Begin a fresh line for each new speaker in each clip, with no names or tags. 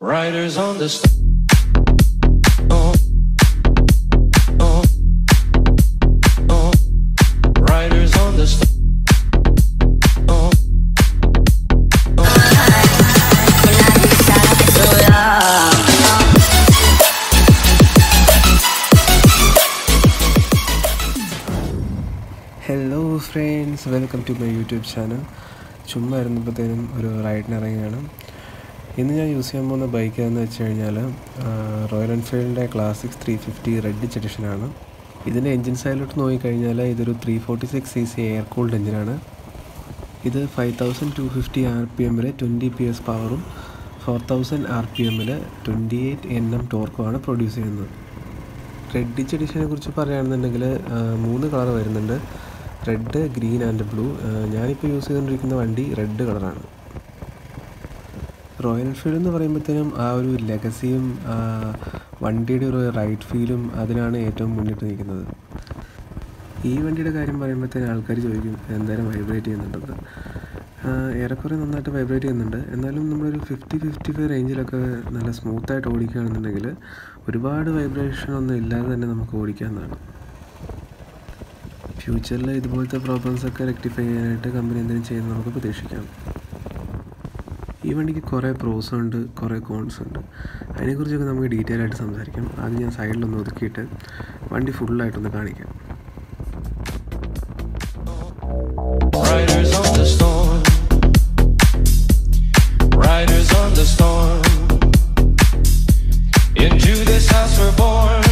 Riders on the riders on the
Hello friends, welcome to my YouTube channel. ചുമ്മാ ഇരുന്നപ്പോഴത്തേനും ഒരു റൈഡിന് ഇറങ്ങിയാണ്. ഇന്ന് ഞാൻ use ചെയ്യാൻ പോകുന്ന ബൈക്ക് എന്ന് വെച്ച് കഴിഞ്ഞാൽ റോയൽ എൻഫീൽഡിൻ്റെ ക്ലാസിക് 350 റെഡിച്ച് എഡിഷനാണ്. ഇതിൻ്റെ എൻജിൻ സൈഡിലോട്ട് നോക്കിക്കഴിഞ്ഞാൽ ഇതൊരു 346cc എയർ കൂൾഡ് എൻജിനാണ്. ഇത് 5250 RPM 20 PS പവറും 4000 RPM 28 Nm ടോർക്കുമാണ് പ്രൊഡ്യൂസ് ചെയ്യുന്നത്. റെഡിച്ച് എഡിഷനെ കുറിച്ച് പറയുകയാണെന്നുണ്ടെങ്കിൽ 3 കളർ വരുന്നുണ്ട്: റെഡ്, ഗ്രീൻ ആൻഡ് ബ്ലൂ. ഞാനിപ്പോൾ യൂസ് ചെയ്തുകൊണ്ടിരിക്കുന്ന വണ്ടി റെഡ് കളറാണ്. റോയൽ എൻഫീൽഡ് എന്ന് പറയുമ്പോഴത്തേനും ആ ഒരു ലെഗസിയും വണ്ടിയുടെ ഒരു റൈഡ് ഫീലും അതിനാണ് ഏറ്റവും മുന്നിട്ട് നിൽക്കുന്നത്. ഈ വണ്ടിയുടെ കാര്യം പറയുമ്പോഴത്തേനും ആൾക്കാർ ചോദിക്കും എന്തായാലും വൈബ്രേറ്റ് ചെയ്യുന്നുണ്ടെന്ന്. ഏറെക്കുറെ നന്നായിട്ട് വൈബ്രേറ്റ് ചെയ്യുന്നുണ്ട്. എന്നാലും നമ്മളൊരു 50-55 റേഞ്ചിലൊക്കെ നല്ല സ്മൂത്തായിട്ട് ഓടിക്കുകയാണെന്നുണ്ടെങ്കിൽ ഒരുപാട് വൈബ്രേഷനൊന്നും ഇല്ലാതെ തന്നെ നമുക്ക് ഓടിക്കാവുന്നതാണ്. ഫ്യൂച്ചറിൽ ഇതുപോലത്തെ പ്രോബ്ലംസൊക്കെ റെക്ടിഫൈ ചെയ്യാനായിട്ട് കമ്പനി എന്തെങ്കിലും ചെയ്യുന്നത് നമുക്ക് പ്രതീക്ഷിക്കാം. ഈ വണ്ടിക്ക് കുറേ പ്രോസ് ഉണ്ട്, കുറേ കോൺസ് ഉണ്ട്. അതിനെക്കുറിച്ചൊക്കെ നമുക്ക് ഡീറ്റെയിൽ ആയിട്ട് സംസാരിക്കാം. ആദ്യം ഞാൻ സൈഡിലൊന്ന് ഒതുക്കിയിട്ട് വണ്ടി ഫുള്ളായിട്ടൊന്ന് കാണിക്കാം.
Riders on the storm. Into this house we're born.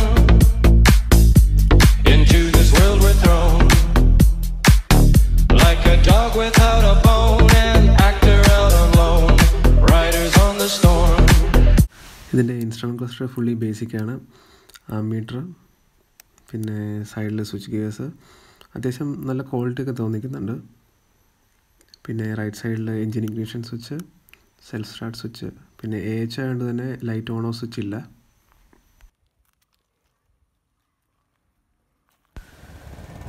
Into this world we're thrown. Like a dog without a bone, an actor out on loan. Riders on the storm.
ഇതിൻ്റെ ഇൻസ്ട്രുമെൻറ്റ് ക്ലസ്റ്റർ ഫുള്ളി ബേസിക്കാണ്. മീറ്റർ, പിന്നെ സൈഡിൽ switch gears, അത്യാവശ്യം നല്ല quality ഒക്കെ തോന്നിക്കുന്നുണ്ട്. പിന്നെ right സൈഡിൽ engine ignition switch, self start switch, പിന്നെ AH ആയതുകൊണ്ട് തന്നെ ലൈറ്റ് ഓൺ ഓഫ് സ്വിച്ച് ഇല്ല.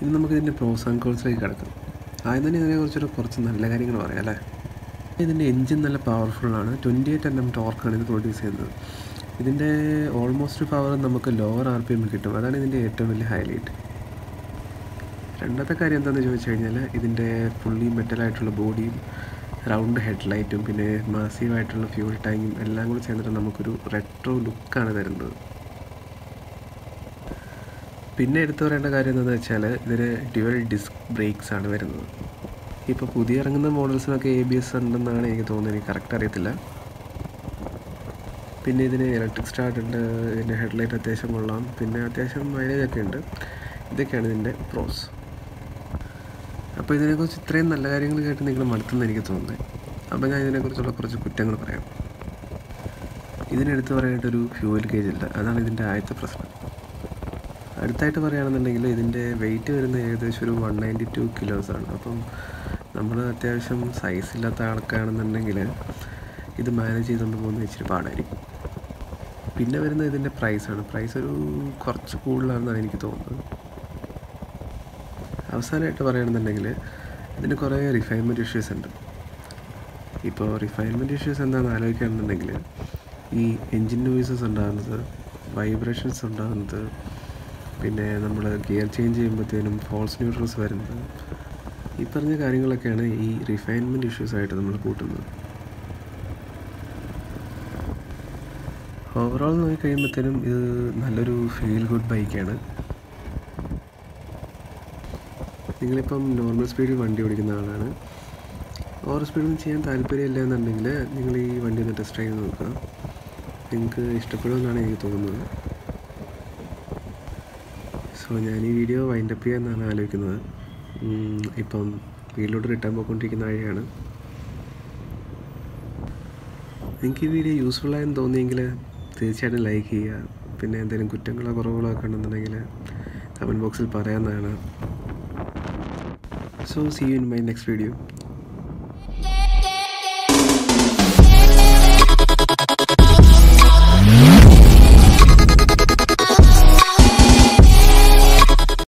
ഇനി നമുക്കിതിൻ്റെ പ്രോസ് ആൻഡ് കോൺസിലേക്ക് കിടക്കാം. ആദ്യം തന്നെ ഇതിനെക്കുറിച്ചൊരു കുറച്ച് നല്ല കാര്യങ്ങൾ പറയാം അല്ലേ. ഇതിൻ്റെ എൻജിൻ നല്ല പവർഫുള്ളാണ്. 28 Nm ടോർക്കാണ് ഇത് പ്രൊഡ്യൂസ് ചെയ്യുന്നത്. ഇതിൻ്റെ ഓൾമോസ്റ്റ് പവർ നമുക്ക് ലോവർ RPM കിട്ടും. അതാണ് ഇതിൻ്റെ ഏറ്റവും വലിയ ഹൈലൈറ്റ്. രണ്ടാമത്തെ കാര്യം എന്താണെന്ന് ചോദിച്ചു കഴിഞ്ഞാൽ ഇതിൻ്റെ ഫുള്ളി മെറ്റലായിട്ടുള്ള ബോഡിയും റൗണ്ട് ഹെഡ്ലൈറ്റും പിന്നെ മാസീവായിട്ടുള്ള ഫ്യൂൾ ടാങ്കും എല്ലാം കൂടി ചേർന്നിട്ട് നമുക്കൊരു റെട്രോ ലുക്കാണ് തരുന്നത്. പിന്നെ എടുത്തു പറയേണ്ട കാര്യം എന്താണെന്ന് വെച്ചാൽ ഇതിന് ഡ്യുവൽ ഡിസ്ക് ബ്രേക്സ് ആണ് വരുന്നത്. ഇപ്പോൾ പുതിയ ഇറങ്ങുന്ന മോഡൽസിനൊക്കെ ABS ഉണ്ടെന്നാണ് എനിക്ക് തോന്നുന്നത്, എനിക്ക് കറക്റ്റ് അറിയത്തില്ല. പിന്നെ ഇതിന് ഇലക്ട്രിക് സ്റ്റാർട്ട് ഉണ്ട്. ഇതിൻ്റെ ഹെഡ്ലൈറ്റ് അത്യാവശ്യം കൊള്ളാം, പിന്നെ അത്യാവശ്യം മൈലേജൊക്കെ ഉണ്ട്. ഇതൊക്കെയാണ് ഇതിൻ്റെ പ്രോസ്. അപ്പോൾ ഇതിനെക്കുറിച്ച് ഇത്രയും നല്ല കാര്യങ്ങൾ കേട്ട് നിങ്ങൾ മടുത്തെന്ന് എനിക്ക് തോന്നുന്നത്. അപ്പോൾ ഞാൻ ഇതിനെക്കുറിച്ചുള്ള കുറച്ച് കുറ്റങ്ങൾ പറയാം. ഇതിനെടുത്ത് പറയാനായിട്ടൊരു ഫ്യൂവൽ ഗേജ് ഇല്ല, അതാണ് ഇതിൻ്റെ ആദ്യത്തെ പ്രശ്നം. അടുത്തായിട്ട് പറയുകയാണെന്നുണ്ടെങ്കിൽ ഇതിൻ്റെ വെയിറ്റ് വരുന്നത് ഏകദേശം ഒരു 192 kilos ആണ്. അപ്പം നമ്മൾ അത്യാവശ്യം സൈസ് ഇല്ലാത്ത ആൾക്കാണെന്നുണ്ടെങ്കിൽ ഇത് മാനേജ് ചെയ്തുകൊണ്ട് പോകുന്നത് ഇച്ചിരി പാടായിരിക്കും. പിന്നെ വരുന്നത് ഇതിൻ്റെ പ്രൈസാണ്. പ്രൈസ് ഒരു കുറച്ച് കൂടുതലാണെന്നാണ് എനിക്ക് തോന്നുന്നത്. അവസാനമായിട്ട് പറയുകയാണെന്നുണ്ടെങ്കിൽ ഇതിന് കുറേ റിഫൈൻമെൻറ്റ് ഇഷ്യൂസ് ഉണ്ട്. ഇപ്പോൾ റിഫൈൻമെൻറ്റ് ഇഷ്യൂസ് എന്താണെന്ന് ആലോചിക്കുകയാണെന്നുണ്ടെങ്കിൽ ഈ എൻജിൻ നോയ്സസ് ഉണ്ടാകുന്നത്, വൈബ്രേഷൻസ് ഉണ്ടാകുന്നത്, പിന്നെ നമ്മൾ ഗിയർ ചേഞ്ച് ചെയ്യുമ്പോഴത്തേനും ഫോൾസ് ന്യൂട്രൽസ് വരുന്നത്, ഈ പറഞ്ഞ കാര്യങ്ങളൊക്കെയാണ് ഈ റിഫൈൻമെൻറ്റ് ഇഷ്യൂസായിട്ട് നമ്മൾ കൂട്ടുന്നത്. ഓവറോൾ നോക്കി കഴിയുമ്പോഴത്തേനും ഇത് നല്ലൊരു ഫീൽ ഗുഡ് ബൈക്കാണ്. നിങ്ങളിപ്പം നോർമൽ സ്പീഡിൽ വണ്ടി ഓടിക്കുന്ന ആളാണ്, ഓവർ സ്പീഡൊന്നും ചെയ്യാൻ താല്പര്യമില്ല എന്നുണ്ടെങ്കിൽ നിങ്ങൾ ഈ വണ്ടി ഒന്ന് ടെസ്റ്റ് ചെയ്ത് നോക്കുക. നിങ്ങൾക്ക് ഇഷ്ടപ്പെടുമെന്നാണ് എനിക്ക് തോന്നുന്നത്. സോ ഞാൻ ഈ വീഡിയോ വൈൻഡപ്പ് ചെയ്യാമെന്നാണ് ആലോചിക്കുന്നത്. ഇപ്പം വീട്ടിലോട്ട് റിട്ടേൺ പോയിക്കൊണ്ടിരിക്കുന്ന വഴിയാണ്. നിങ്ങൾക്ക് ഈ വീഡിയോ യൂസ്ഫുള്ളായെന്ന് തോന്നിയെങ്കിൽ തീർച്ചയായിട്ടും ലൈക്ക് ചെയ്യുക. പിന്നെ എന്തെങ്കിലും കുറ്റങ്ങളോ കുറവുകളോ ഒക്കെ ഉണ്ടെന്നുണ്ടെങ്കിൽ കമൻറ്റ് ബോക്സിൽ പറയാവുന്നതാണ്. So see you in my next video.